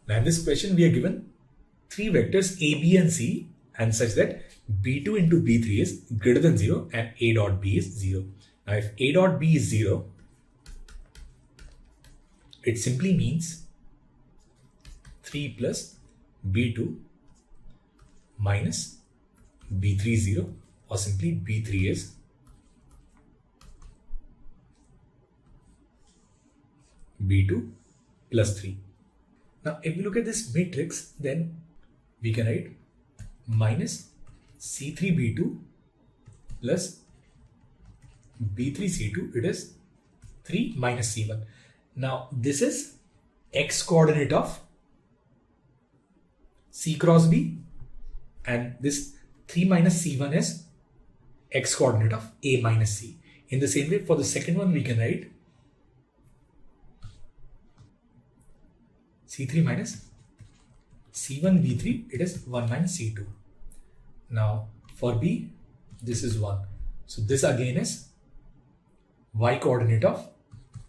Now in this question we are given three vectors A, B and C, and such that B2 into B3 is greater than 0 and A dot B is 0. Now if A dot B is 0, it simply means 3 plus B2 minus B3 is 0, or simply B3 is B2 plus 3. Now if we look at this matrix, then we can write minus C3B2 plus B3C2, it is 3 minus C1. Now this is x coordinate of C cross B, and this 3 minus C1 is x coordinate of A minus C. In the same way, for the second one we can write C3 minus C1 B3, it is 1 minus C2. Now for B, this is 1. So this again is y coordinate of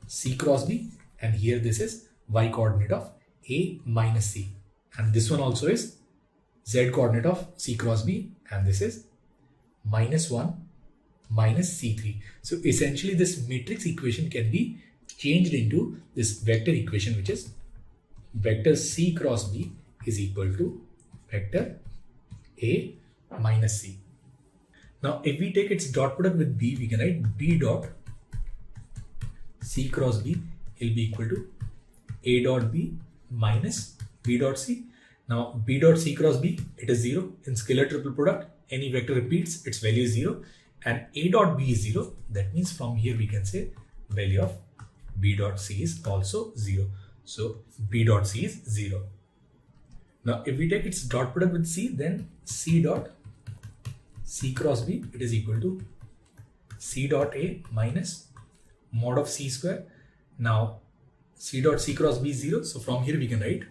C cross B, and here this is y coordinate of A minus C. And this one also is z coordinate of C cross B, and this is minus 1 minus C3. So essentially this matrix equation can be changed into this vector equation, which is vector C cross B is equal to vector A minus C. Now if we take its dot product with B, we can write B dot C cross B will be equal to A dot B minus B dot C. Now B dot C cross B, it is 0. In scalar triple product, any vector repeats, its value is 0, and A dot B is 0. That means from here we can say value of B dot C is also 0. So B dot C is 0. Now if we take its dot product with C, then C dot C cross B, it is equal to C dot A minus mod of C square. Now C dot C cross B is 0. So from here we can write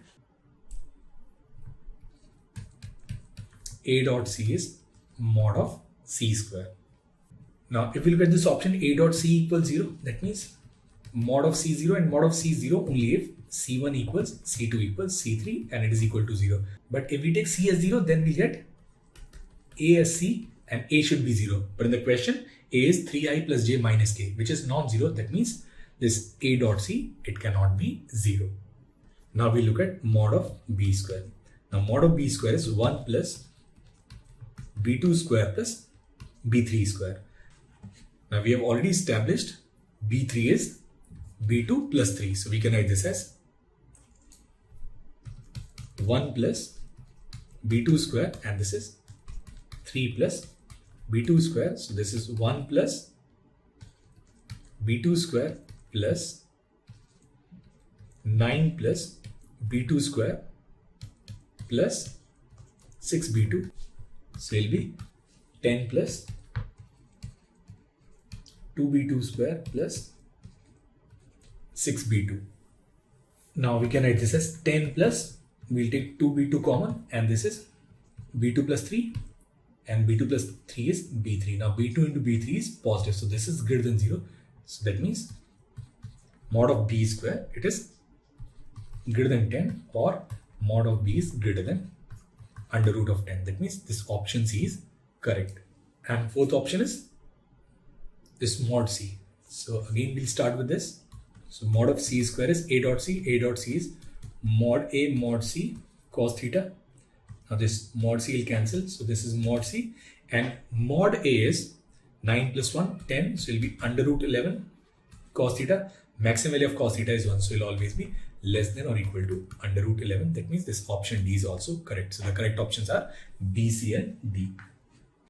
A dot C is mod of C square. Now if we look at this option, A dot C equals 0, that means mod of C0 and mod of C0 only if C1 equals C2 equals C3 and it is equal to 0. But if we take C as 0, then we get A as C and A should be 0. But in the question, A is 3i plus j minus k, which is non-zero. That means this A dot C, it cannot be 0. Now we look at mod of B square. Now mod of B square is 1 plus B2 square plus B3 square. Now we have already established B3 is B2 plus 3. So we can write this as 1 plus B2 square, and this is 3 plus B2 square. So this is 1 plus B2 square plus 9 plus B2 square plus 6B2. So it will be 10 plus 2B2 square plus 6B2. Now we can write this as 10 plus, we'll take 2B2 common, and this is B2 plus 3, and B2 plus 3 is B3. Now B2 into B3 is positive, so this is greater than 0. So that means mod of B square, it is greater than 10, or mod of B is greater than under root of 10. That means this option C is correct. And fourth option is this mod C. So again we'll start with this. So mod of C square is A dot C. A dot C is mod A mod C cos theta. Now this mod C will cancel. So this is mod C, and mod A is 9 plus 1, 10. So it will be under root 11 cos theta. Maximum value of cos theta is 1. So it will always be less than or equal to under root 11. That means this option D is also correct. So the correct options are B, C and D.